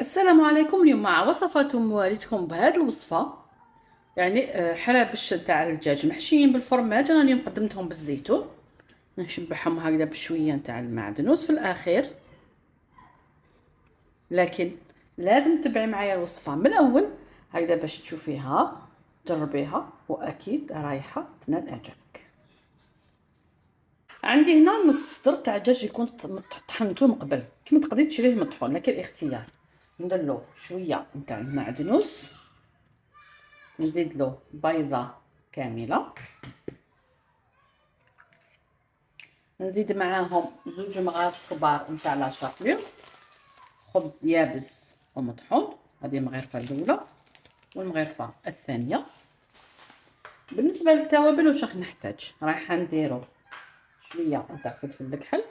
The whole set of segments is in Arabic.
السلام عليكم. اليوم مع وصفة مواليتكم بهذه الوصفة. حرابش تاع الدجاج محشيين بالفرماج. انا اليوم قدمتهم بالزيتون، نشبعهم هكذا بشويه نتاع المعدنوس في الاخير. لكن لازم تتبعي معايا الوصفه من الاول هكذا باش تشوفيها، جربيها واكيد رايحه تنال اعجابك. عندي هنا نص صدر تاع الدجاج يكون طحنته من قبل، كما تقدري تشريه مطحون لكن الاختيار. ندير له شويه نتاع المعدنوس، نزيد له بيضة كاملة، نزيد معاهم 2 مغارف كبار نتاع لاشابيو، خبز يابس ومطحون، هذه المغرفة الأولى والمغرفة الثانية. بالنسبة للتوابل واش راح نحتاج، رايحة نديرو شوية نتاع فلفل الكحل.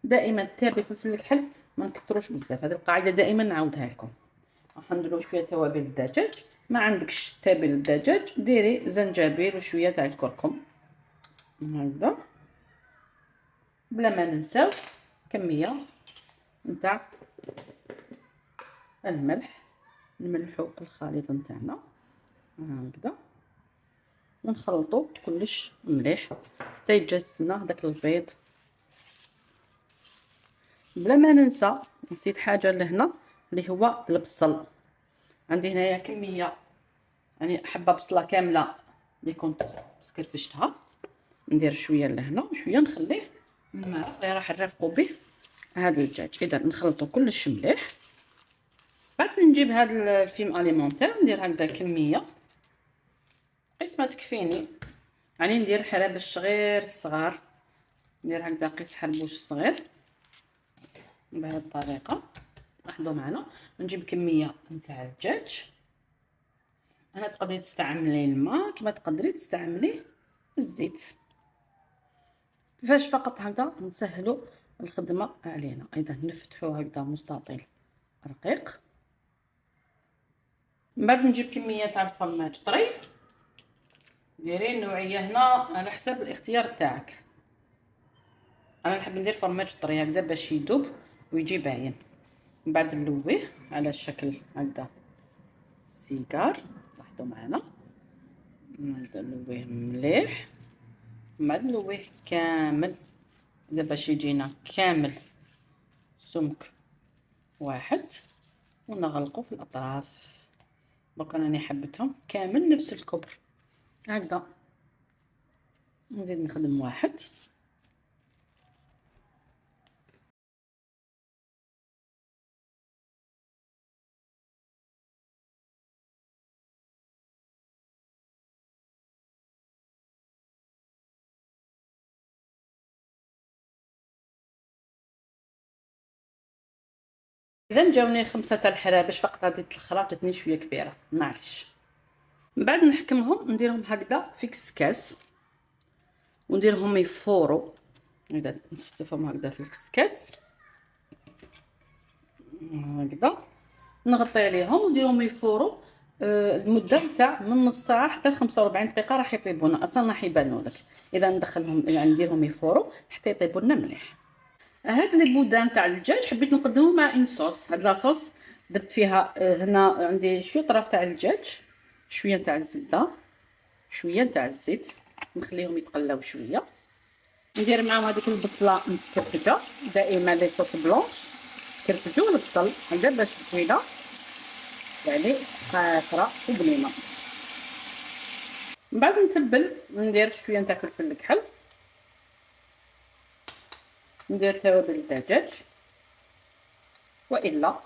دائما تابي فلفل الكحل ما نكتروش بزاف، هذه القاعدة دائما نعاودها لكم. راح نديرو شوية توابل الدجاج، ما عندكش تابل الدجاج ديري زنجبيل وشوية تاع الكركم هكذا. بلا ما ننساو كميه نتاع الملح، نملحو الخليط نتاعنا هكذا ونخلطو كلش مليح حتى يتجسنا داك البيض. بلا ما ننسى، نسيت حاجه لهنا اللي هو البصل. عندي هنايا كميه يعني حبه بصله كامله اللي كنت سكرفشتها، ندير شويه لهنا وشويه نخليه الماء اللي راح نرافقو به هذا الدجاج. اذا نخلطو كلش مليح. بعد نجيب هذا الفيم اليمونتير، ندير هكذا كميه قيس ما تكفيني، يعني ندير حرابش صغير الصغار، ندير هكذا قيس حربوش صغير بهذه الطريقه. لاحظوا معنا نجيب كميه نتاع الدجاج. انا تقدري تستعملي الماء كما تقدري تستعملي الزيت، فاش فقط هكذا نسهلوا الخدمه علينا. اذا نفتحوا هكذا مستطيل رقيق. من بعد نجيب كميه تاع الفرماج طري، ديري النوعيه هنا على حسب الاختيار تاعك. انا نحب ندير فرماج طري هكذا باش يذوب ويجي باين. من بعد نلويه على الشكل هكذا سيجار، لاحظوا معنا نبدا نلويه مليح. من بعد نلويه كامل هذا باش يجينا كامل سمك واحد، ونغلقه في الاطراف. دونك انا حبيتهم كامل نفس الكبر هكذا. نزيد نخدم واحد. اذا جاوني 5 تاع الحرابش فقط، هذه الخراب جاتني شويه كبيره معليش. من بعد نحكمهم نديرهم هكذا في كسكاس ونديرهم يفوروا. اذا نستفهم هكذا في الكسكاس هكذا، نغطي عليهم ونديرهم يفوروا المده تاع من نص ساعه حتى 45 دقيقه راح يطيبونا اصلا، راح يبانوا لك. اذا ندخلهم يعني نديرهم يفوروا حتى يطيبوا لنا مليح. هاد لي بودان تاع الدجاج حبيت نقدمه مع ان صوص. هاد لاصوص درت فيها هنا عندي شويه طراف تاع الدجاج، شويه تاع الزبده، شويه تاع الزيت، نخليهم يتقلاو شويه. ندير معاهم هذيك البصله متكرفجه، دائما لي صوص بلونش كرفجوا البصل هكذا باش زوينه يعني خاطره وبنينه. من بعد نتبل، ندير شويه تاع فلفل الكحل، ندير توابل الدجاج، والا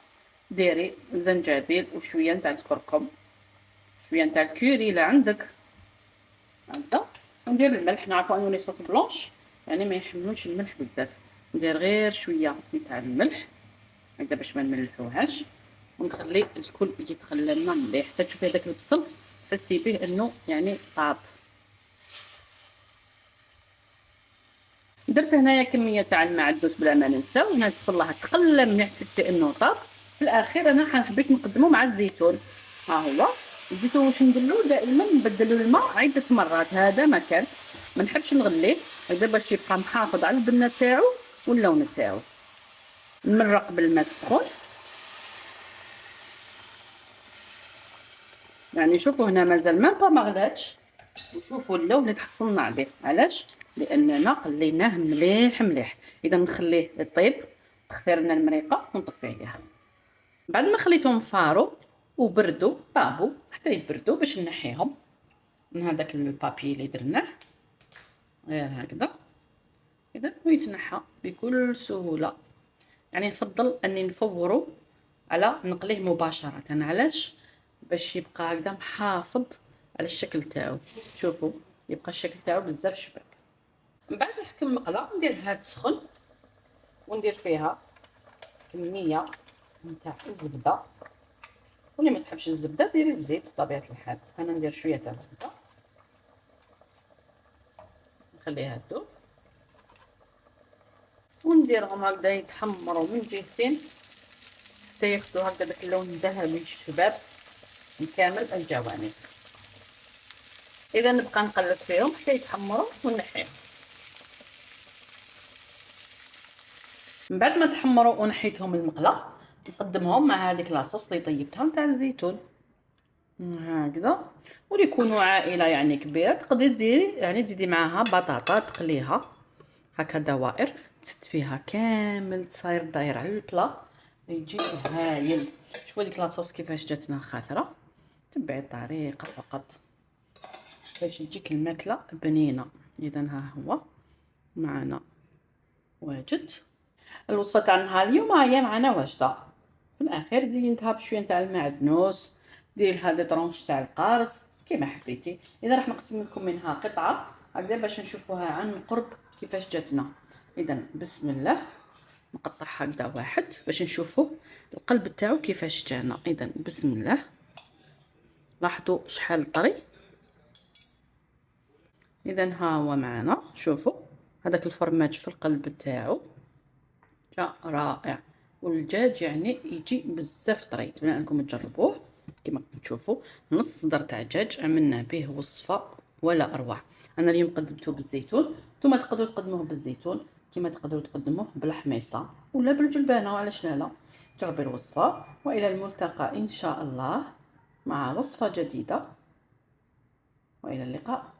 ديري زنجبيل وشويه تاع الكركم، شويه تاع الكوري الا عندك هكذا. ندير الملح، نعرفوا انه لي صوص بلونش يعني ما يحملوش الملح بزاف، ندير غير شويه تاع الملح هكذا باش ما نملحوهاش، ونخلي الكل يتخلى لنا مليح حتى تشوفي هذاك البصل تحسي به انه يعني طاب. درت هنايا كميه تاع المعدوس بلا ما ننساو، ندخل لها تقلى مليح حتى انه طاب. في الاخير انا حبيت نقدمه مع الزيتون. ها هو الزيتون واش نديرو دائما نبدلو الماء عده مرات، هذا ما كان ما نحبش نغليه هكذا باش يبقى محافظ على البنه تاعو واللون تاعو. نمرق بالماء السخون يعني شوفوا هنا مازال ميم با ما غلاتش، وشوفوا اللون اللي تحصلنا عليه. علاش؟ لاننا خليناه مليح مليح. اذا نخليه يطيب، تختار لنا المريقه ونطفي عليها. بعد ما خليتهم فاروا وبردوا طابوا حتى يبردوا باش نحيهم من هذاك البابي اللي درناه، غير هكذا اذا ويتنحى بكل سهوله. يعني نفضل اني نفورو على نقليه مباشره. علاش؟ باش يبقى هكذا محافظ على الشكل تاعو. شوفوا يبقى الشكل تاعو بزاف شباب. من بعد نحك المقله نديرها تسخن وندير فيها كميه نتاع الزبده، واللي ما تحبش الزبده ديري الزيت بطبيعه الحال. انا ندير شويه تاع الزبده نخليها تذوب ونديرهم هكذا يتحمروا من جهتين حتى ياخذوا هكذا داك اللون الذهبي الشباب من كامل الجوانب. اذا نبقى نقلب فيهم حتى يتحمروا ونحيهم. من بعد ما تحمروا ونحيتهم المقله نقدمهم مع هذيك لاصوص اللي طيبتها نتاع الزيتون هكذا. واللي يكونوا عائله يعني كبيره تقدري ديري يعني تزيدي معاها بطاطا تقليها هكا دوائر، تسد فيها كامل تصاير داير على البلا يجي هايل. شوفوا ديك لاصوص كيفاش جاتنا خاثره، تبعي الطريقه فقط باش تجيك الماكله بنينه. اذا ها هو معنا واجد. الوصفه تاع نهار اليوم هي معنا واجده. في الاخير زينتها بشويه تاع المعدنوس، ديري لها دي طرونش تاع القارص كيما حبيتي. اذا راح نقسم لكم منها قطعه هكذا باش نشوفوها عن قرب كيفاش جاتنا. اذا بسم الله نقطعها هكذا واحد باش نشوفوا القلب تاعو كيفاش جانا. اذا بسم الله لاحظوا شحال طري. اذا ها هو معنا، شوفوا هذاك الفرماج في القلب تاعو جا رائع. والدجاج يعني يجي بزاف طري. نتمنى انكم تجربوه. كما تشوفوا نص صدر تاع دجاج عملنا به وصفه ولا اروع. انا اليوم قدمته بالزيتون، نتوما تقدروا تقدموه بالزيتون كما تقدروا تقدموه بالحميصه ولا بالجلبانه، وعلاش لا. جربي الوصفه والى الملتقى ان شاء الله مع وصفه جديده، والى اللقاء.